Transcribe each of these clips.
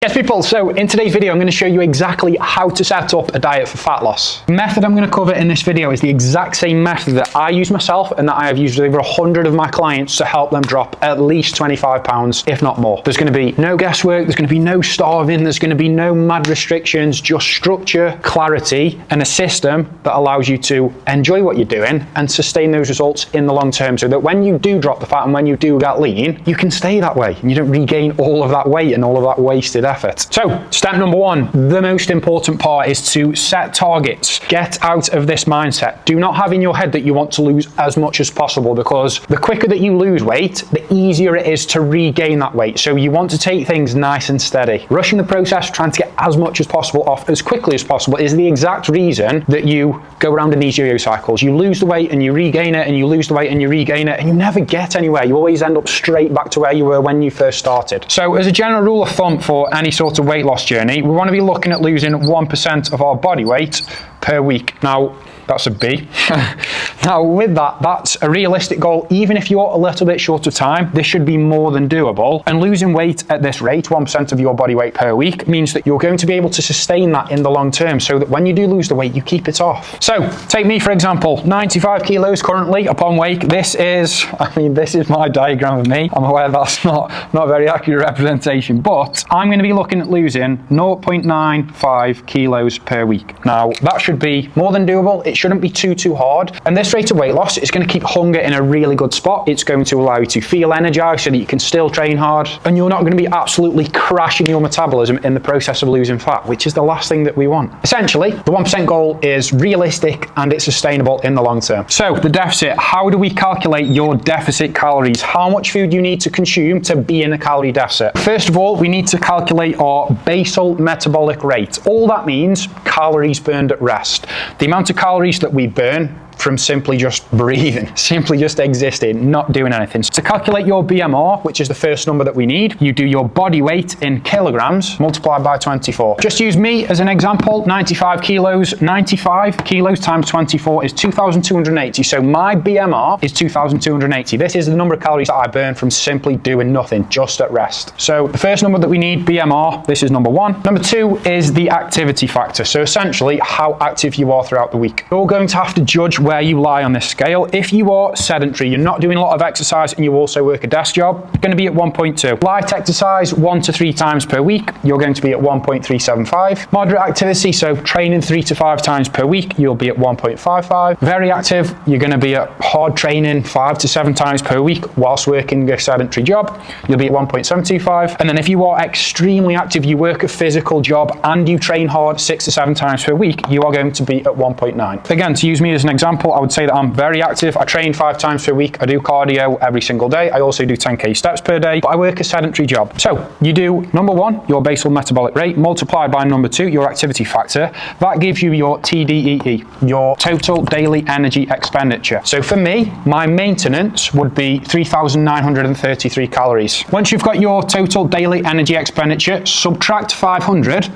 Yes people, so in today's video I'm going to show you exactly how to set up a diet for fat loss. The method I'm going to cover in this video is the exact same method that I use myself and that I have used with over 100 of my clients to help them drop at least 25 pounds, if not more. There's going to be no guesswork, there's going to be no starving, there's going to be no mad restrictions, just structure, clarity, and a system that allows you to enjoy what you're doing and sustain those results in the long term, so that when you do drop the fat and when you do get lean, you can stay that way and you don't regain all of that weight and all of that wasted effort. So step number one, the most important part is to set targets. Get out of this mindset. Do not have in your head that you want to lose as much as possible, because the quicker that you lose weight, the easier it is to regain that weight. So you want to take things nice and steady. Rushing the process, trying to get as much as possible off as quickly as possible is the exact reason that you go around in these yo-yo cycles. You lose the weight and you regain it, and you lose the weight and you regain it, and you never get anywhere. You always end up straight back to where you were when you first started. So as a general rule of thumb for any sort of weight loss journey, we want to be looking at losing 1% of our body weight per week. Now, that's a B. Now with that, that's a realistic goal. Even if you're a little bit short of time, this should be more than doable. And losing weight at this rate, 1% of your body weight per week, means that you're going to be able to sustain that in the long term, so that when you do lose the weight, you keep it off. So take me for example, 95 kilos currently upon weight. This is my diagram of me. I'm aware that's not a very accurate representation, but I'm going to be looking at losing 0.95 kilos per week. Now that should be more than doable. It shouldn't be too hard, and this rate of weight loss is going to keep hunger in a really good spot. It's going to allow you to feel energized so that you can still train hard, and you're not going to be absolutely crashing your metabolism in the process of losing fat, which is the last thing that we want. Essentially, the 1% goal is realistic and it's sustainable in the long term. So the deficit, how do we calculate your deficit calories? How much food you need to consume to be in a calorie deficit? First of all, we need to calculate our basal metabolic rate. All that means calories burned at rest. The amount of calories that we burn from simply just breathing, simply just existing, not doing anything. So to calculate your BMR, which is the first number that we need, you do your body weight in kilograms multiplied by 24. Just use me as an example, 95 kilos. 95 kilos times 24 is 2,280. So my BMR is 2,280. This is the number of calories that I burn from simply doing nothing, just at rest. So the first number that we need, BMR, this is number one. Number two is the activity factor. So essentially how active you are throughout the week. You're going to have to judge where you lie on this scale. If you are sedentary, you're not doing a lot of exercise, and you also work a desk job, you're going to be at 1.2. Light exercise 1 to 3 times per week, you're going to be at 1.375. Moderate activity, so training 3 to 5 times per week, you'll be at 1.55. Very active, you're going to be at hard training 5 to 7 times per week whilst working a sedentary job, you'll be at 1.725. And then if you are extremely active, you work a physical job and you train hard 6 to 7 times per week, you are going to be at 1.9. Again, to use me as an example, I would say that I'm very active. I train 5 times per week. I do cardio every single day. I also do 10k steps per day, but I work a sedentary job. So you do number one, your basal metabolic rate, multiplied by number two, your activity factor. That gives you your TDEE, your total daily energy expenditure. So for me, my maintenance would be 3,933 calories. Once you've got your total daily energy expenditure, subtract 500,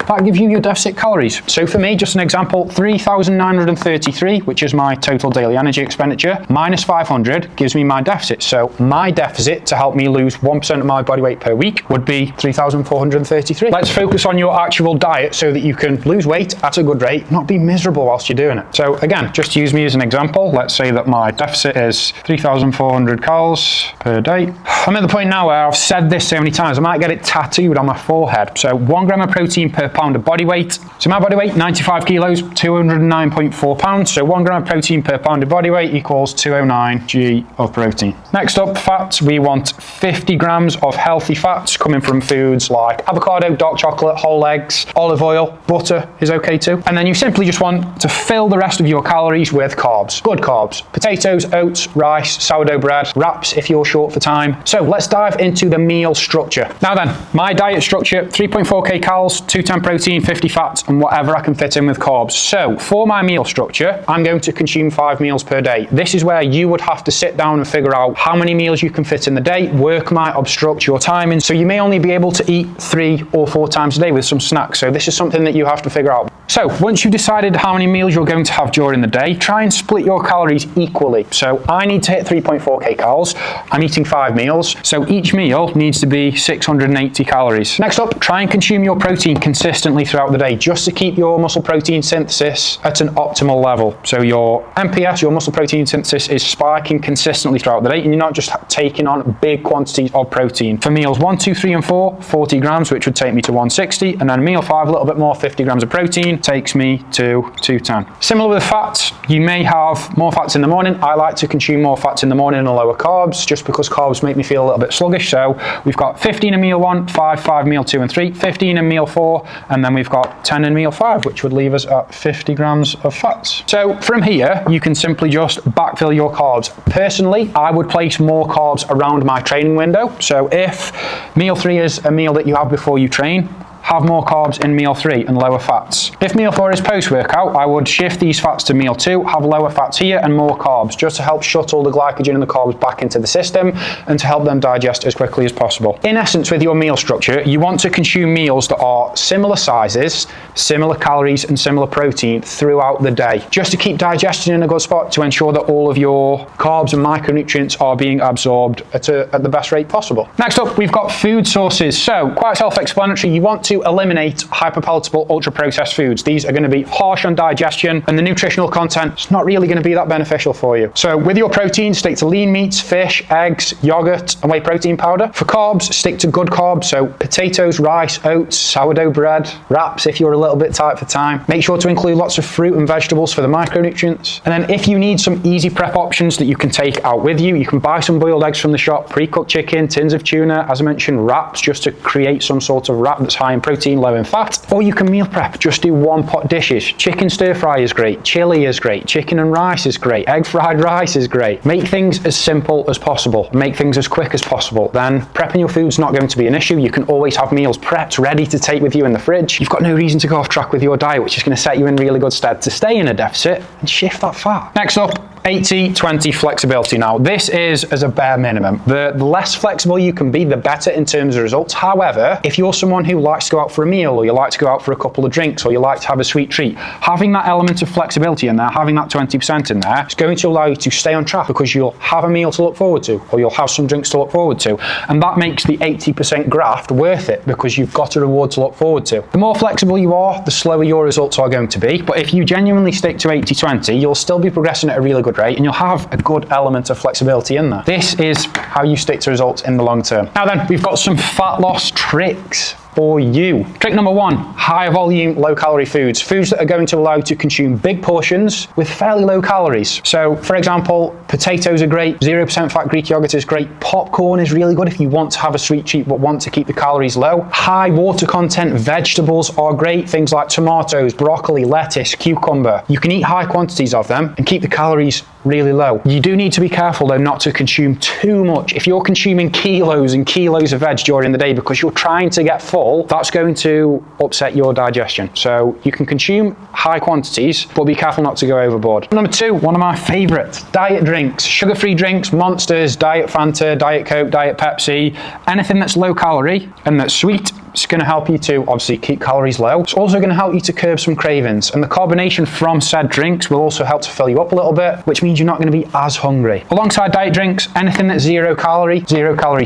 that gives you your deficit calories. So for me, just an example, 3,933, which is my total daily energy expenditure, minus 500 gives me my deficit. So my deficit to help me lose 1% of my body weight per week would be 3,433. Let's focus on your actual diet so that you can lose weight at a good rate, not be miserable whilst you're doing it. So again, just use me as an example. Let's say that my deficit is 3,400 calories per day. I'm at the point now where I've said this so many times, I might get it tattooed on my forehead. So 1 gram of protein per pound of body weight. So my body weight, 95 kilos, 209.4 pounds. So 1 gram of protein per pound of body weight equals 209 g of protein. Next up, fats. We want 50 grams of healthy fats coming from foods like avocado, dark chocolate, whole eggs, olive oil, butter is okay too. And then you simply just want to fill the rest of your calories with carbs, good carbs, potatoes, oats, rice, sourdough bread, wraps if you're short for time. So let's dive into the meal structure. Now then, my diet structure, 3.4k calories, 210 protein, 50 fats, and whatever I can fit in with carbs. So for my meal structure, I'm going to consume 5 meals per day. This is where you would have to sit down and figure out how many meals you can fit in the day. Work might obstruct your timing, so you may only be able to eat 3 or 4 times a day with some snacks. So this is something that you have to figure out. So once you've decided how many meals you're going to have during the day, try and split your calories equally. So I need to hit 3.4k calories. I'm eating 5 meals, so each meal needs to be 680 calories. Next up, try and consume your protein consistently throughout the day, just to keep your muscle protein synthesis at an optimal level. So your MPS, your muscle protein synthesis, is spiking consistently throughout the day, and you're not just taking on big quantities of protein. For meals 1, 2, 3, and 4, 40 grams, which would take me to 160, and then meal 5, a little bit more, 50 grams of protein, takes me to 210. Similar with fats, you may have more fats in the morning. I like to consume more fats in the morning and lower carbs, just because carbs make me feel a little bit sluggish. So we've got 15 in meal 1, 5 meal 2 and 3, 15 in meal 4, and then we've got 10 in meal 5, which would leave us at 50 grams of fats. So from here, you can simply just backfill your carbs. Personally, I would place more carbs around my training window. So if meal 3 is a meal that you have before you train, have more carbs in meal 3 and lower fats. If meal 4 is post-workout, I would shift these fats to meal 2, have lower fats here and more carbs, just to help shuttle the glycogen and the carbs back into the system and to help them digest as quickly as possible. In essence, with your meal structure, you want to consume meals that are similar sizes, similar calories and similar protein throughout the day, just to keep digestion in a good spot, to ensure that all of your carbs and micronutrients are being absorbed at the best rate possible. Next up, we've got food sources. So quite self-explanatory, you want to eliminate hyperpalatable ultra-processed foods. These are going to be harsh on digestion, and the nutritional content is not really going to be that beneficial for you. So with your protein, stick to lean meats, fish, eggs, yogurt, and whey protein powder. For carbs, stick to good carbs, so potatoes, rice, oats, sourdough bread, wraps if you're a little bit tight for time. Make sure to include lots of fruit and vegetables for the micronutrients. And then if you need some easy prep options that you can take out with you, you can buy some boiled eggs from the shop, pre-cooked chicken, tins of tuna, as I mentioned, wraps, just to create some sort of wrap that's high in protein, low in fat. Or you can meal prep, just do one pot dishes. Chicken stir fry is great, chili is great, chicken and rice is great, egg fried rice is great. Make things as simple as possible, make things as quick as possible. Then prepping your food's not going to be an issue. You can always have meals prepped, ready to take with you in the fridge. You've got no reason to go off track with your diet, which is going to set you in really good stead to stay in a deficit and shift that fat. Next up, 80-20 flexibility. Now, this is as a bare minimum. The less flexible you can be, the better in terms of results. However, if you're someone who likes to go out for a meal, or you like to go out for a couple of drinks, or you like to have a sweet treat, having that element of flexibility in there, having that 20% in there, is going to allow you to stay on track, because you'll have a meal to look forward to, or you'll have some drinks to look forward to. And that makes the 80% graft worth it, because you've got a reward to look forward to. The more flexible you are, the slower your results are going to be. But if you genuinely stick to 80-20, you'll still be progressing at a really good rate, and you'll have a good element of flexibility in there. This is how you stick to results in the long term. Now then, we've got some fat loss tricks for you. Trick number 1, high volume, low calorie foods. Foods that are going to allow you to consume big portions with fairly low calories. So for example, potatoes are great, 0% fat Greek yogurt is great, popcorn is really good if you want to have a sweet treat but want to keep the calories low. High water content vegetables are great, things like tomatoes, broccoli, lettuce, cucumber. You can eat high quantities of them and keep the calories really low. You do need to be careful though not to consume too much. If you're consuming kilos and kilos of veg during the day because you're trying to get full, that's going to upset your digestion. So you can consume high quantities, but be careful not to go overboard. Number 2, one of my favorites, diet drinks. Sugar-free drinks, Monsters, Diet Fanta, Diet Coke, Diet Pepsi, anything that's low calorie and that's sweet. It's going to help you to obviously keep calories low. It's also going to help you to curb some cravings, and the carbonation from said drinks will also help to fill you up a little bit, which means you're not going to be as hungry. Alongside diet drinks, anything that's 0 calorie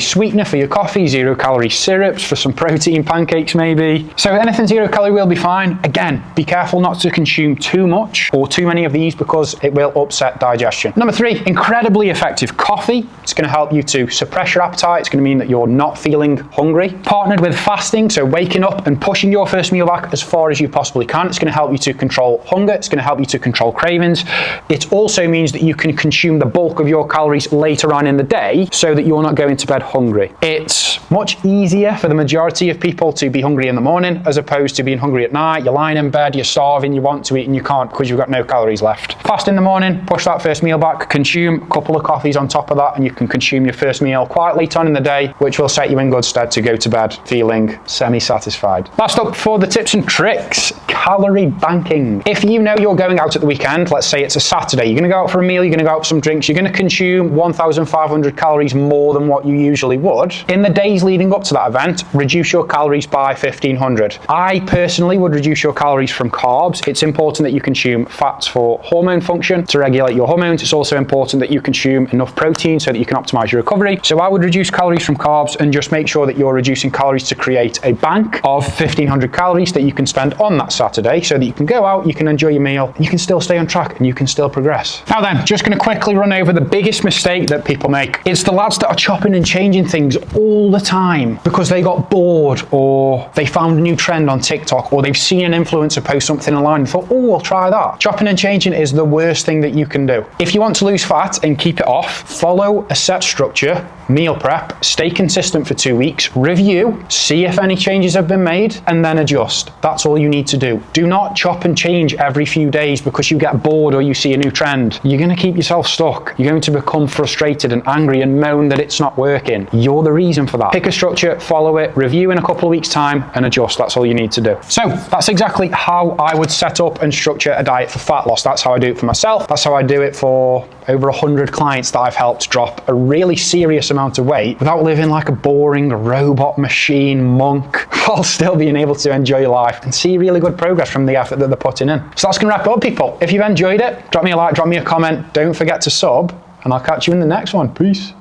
sweetener for your coffee, 0 calorie syrups for some protein pancakes maybe. So anything 0 calorie will be fine. Again, be careful not to consume too much or too many of these because it will upset digestion. Number 3, incredibly effective coffee. It's going to help you to suppress your appetite. It's going to mean that you're not feeling hungry. Partnered with fasting, so waking up and pushing your first meal back as far as you possibly can. It's going to help you to control hunger. It's going to help you to control cravings. It also means that you can consume the bulk of your calories later on in the day so that you're not going to bed hungry. It's much easier for the majority of people to be hungry in the morning as opposed to being hungry at night. You're lying in bed, you're starving, you want to eat and you can't because you've got no calories left. Fast in the morning, push that first meal back, consume a couple of coffees on top of that, and you can consume your first meal quite late on in the day, which will set you in good stead to go to bed feeling semi-satisfied. Last up for the tips and tricks, calorie banking. If you know you're going out at the weekend, let's say it's a Saturday, you're going to go out for a meal, you're going to go out for some drinks, you're going to consume 1,500 calories more than what you usually would. In the days leading up to that event, reduce your calories by 1,500. I personally would reduce your calories from carbs. It's important that you consume fats for hormone function to regulate your hormones. It's also important that you consume enough protein so that you can optimize your recovery. So I would reduce calories from carbs and just make sure that you're reducing calories to create a bank of 1,500 calories that you can spend on that Saturday so that you can go out, you can enjoy your meal, you can still stay on track and you can still progress. Now then, just going to quickly run over the biggest mistake that people make. It's the lads that are chopping and changing things all the time because they got bored or they found a new trend on TikTok or they've seen an influencer post something online and thought, oh, I'll try that. Chopping and changing is the worst thing that you can do. If you want to lose fat and keep it off, follow a set structure, meal prep, stay consistent for 2 weeks, review, see if any changes have been made, and then adjust. That's all you need to do. Do not chop and change every few days because you get bored or you see a new trend. You're going to keep yourself stuck. You're going to become frustrated and angry and moan that it's not working. You're the reason for that. Pick a structure, follow it, review in a couple of weeks' time, and adjust. That's all you need to do. So that's exactly how I would set up and structure a diet for fat loss. That's how I do it for myself. That's how I do it for over 100 clients that I've helped drop a really serious amount of weight without living like a boring robot machine monk while still being able to enjoy life and see really good progress from the effort that they're putting in. So that's gonna wrap it up, people. If you've enjoyed it, drop me a like, drop me a comment. Don't forget to sub, and I'll catch you in the next one. Peace.